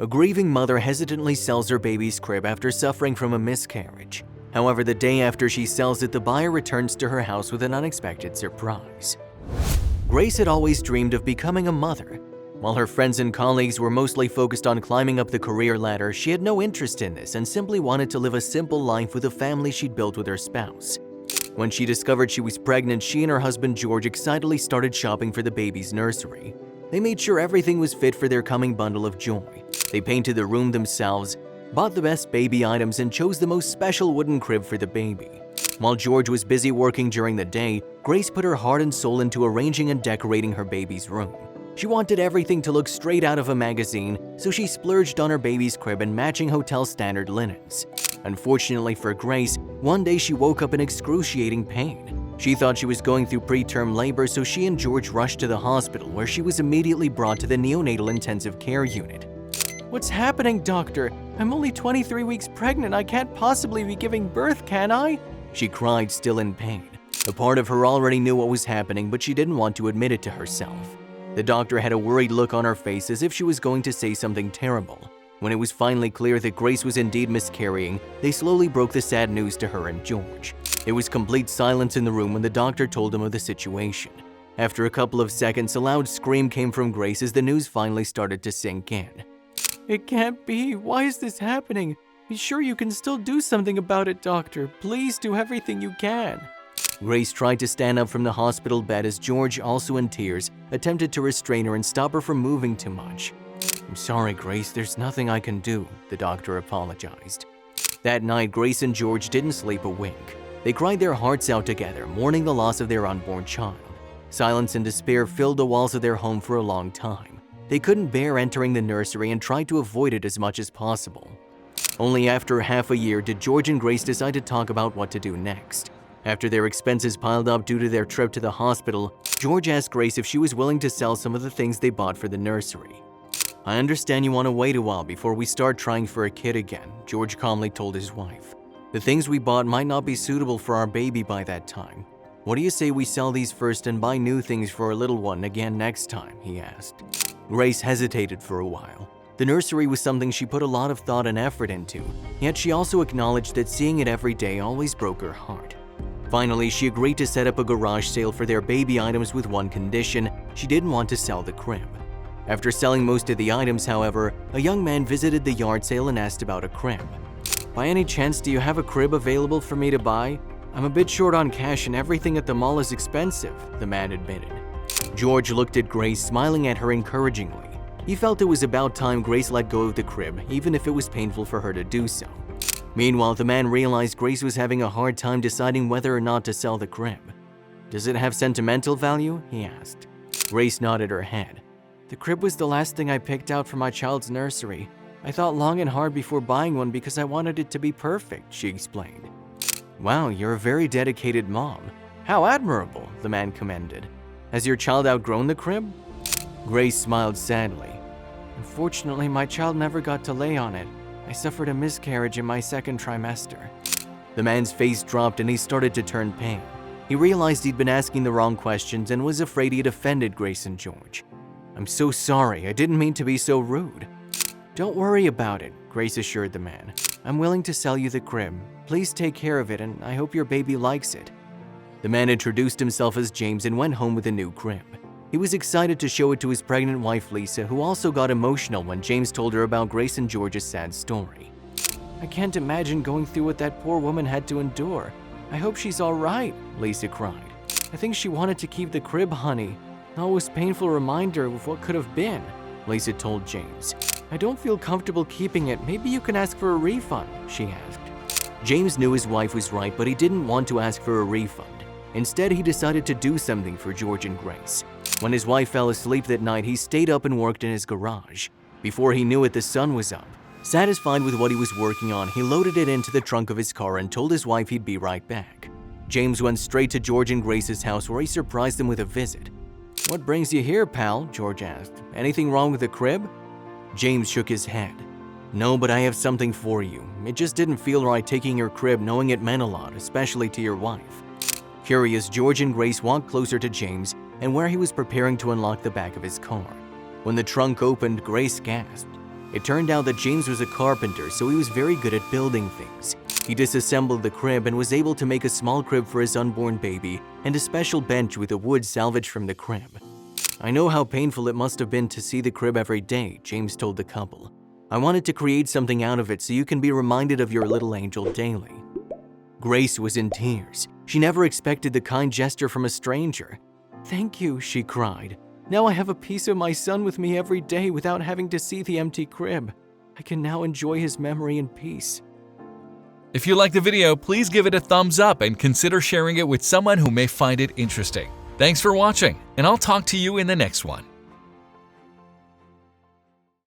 A grieving mother hesitantly sells her baby's crib after suffering from a miscarriage. However, the day after she sells it, the buyer returns to her house with an unexpected surprise. Grace had always dreamed of becoming a mother. While her friends and colleagues were mostly focused on climbing up the career ladder, she had no interest in this and simply wanted to live a simple life with a family she'd built with her spouse. When she discovered she was pregnant, she and her husband George excitedly started shopping for the baby's nursery. They made sure everything was fit for their coming bundle of joy. They painted the room themselves, bought the best baby items, and chose the most special wooden crib for the baby. While George was busy working during the day, Grace put her heart and soul into arranging and decorating her baby's room. She wanted everything to look straight out of a magazine, so she splurged on her baby's crib and matching hotel standard linens. Unfortunately for Grace, one day she woke up in excruciating pain. She thought she was going through preterm labor, so she and George rushed to the hospital, where she was immediately brought to the neonatal intensive care unit. "What's happening, doctor? I'm only 23 weeks pregnant. I can't possibly be giving birth, can I?" She cried, still in pain. A part of her already knew what was happening, but she didn't want to admit it to herself. The doctor had a worried look on her face, as if she was going to say something terrible. When it was finally clear that Grace was indeed miscarrying, they slowly broke the sad news to her and George. There was complete silence in the room when the doctor told them of the situation. After a couple of seconds, a loud scream came from Grace as the news finally started to sink in. "It can't be. Why is this happening? Be sure you can still do something about it, doctor. Please do everything you can." Grace tried to stand up from the hospital bed as George, also in tears, attempted to restrain her and stop her from moving too much. "I'm sorry, Grace, there's nothing I can do," the doctor apologized. That night, Grace and George didn't sleep a wink. They cried their hearts out together, mourning the loss of their unborn child. Silence and despair filled the walls of their home for a long time. They couldn't bear entering the nursery and tried to avoid it as much as possible. Only after half a year did George and Grace decide to talk about what to do next. After their expenses piled up due to their trip to the hospital, George asked Grace if she was willing to sell some of the things they bought for the nursery. "I understand you want to wait a while before we start trying for a kid again," George calmly told his wife. "The things we bought might not be suitable for our baby by that time. What do you say we sell these first and buy new things for our little one again next time?" he asked. Grace hesitated for a while. The nursery was something she put a lot of thought and effort into, yet she also acknowledged that seeing it every day always broke her heart. Finally, she agreed to set up a garage sale for their baby items with one condition: she didn't want to sell the crib. After selling most of the items, however, a young man visited the yard sale and asked about a crib. "By any chance, do you have a crib available for me to buy? I'm a bit short on cash and everything at the mall is expensive," the man admitted. George looked at Grace, smiling at her encouragingly. He felt it was about time Grace let go of the crib, even if it was painful for her to do so. Meanwhile, the man realized Grace was having a hard time deciding whether or not to sell the crib. "Does it have sentimental value?" he asked. Grace nodded her head. "The crib was the last thing I picked out for my child's nursery. I thought long and hard before buying one because I wanted it to be perfect," she explained. "Wow, you're a very dedicated mom. How admirable," the man commended. "Has your child outgrown the crib?" Grace smiled sadly. "Unfortunately, my child never got to lay on it. I suffered a miscarriage in my second trimester." The man's face dropped and he started to turn pale. He realized he'd been asking the wrong questions and was afraid he had offended Grace and George. "I'm so sorry, I didn't mean to be so rude." "Don't worry about it," Grace assured the man. "I'm willing to sell you the crib. Please take care of it and I hope your baby likes it." The man introduced himself as James and went home with a new crib. He was excited to show it to his pregnant wife Lisa, who also got emotional when James told her about Grace and George's sad story. "I can't imagine going through what that poor woman had to endure. I hope she's all right," Lisa cried. "I think she wanted to keep the crib, honey. Always painful reminder of what could have been," Lisa told James. "I don't feel comfortable keeping it. Maybe you can ask for a refund," she asked. James knew his wife was right, but he didn't want to ask for a refund. Instead, he decided to do something for George and Grace. When his wife fell asleep that night, he stayed up and worked in his garage. Before he knew it, the sun was up. Satisfied with what he was working on, he loaded it into the trunk of his car and told his wife he'd be right back. James went straight to George and Grace's house, where he surprised them with a visit. "What brings you here, pal?" George asked. "Anything wrong with the crib?" James shook his head. "No, but I have something for you. It just didn't feel right taking your crib, knowing it meant a lot, especially to your wife." Curious, George and Grace walked closer to James and where he was preparing to unlock the back of his car. When the trunk opened, Grace gasped. It turned out that James was a carpenter, so he was very good at building things. He disassembled the crib and was able to make a small crib for his unborn baby and a special bench with the wood salvaged from the crib. "I know how painful it must have been to see the crib every day," James told the couple. "I wanted to create something out of it so you can be reminded of your little angel daily." Grace was in tears. She never expected the kind gesture from a stranger. "Thank you," she cried. "Now I have a piece of my son with me every day without having to see the empty crib. I can now enjoy his memory in peace." If you liked the video, please give it a thumbs up and consider sharing it with someone who may find it interesting. Thanks for watching, and I'll talk to you in the next one.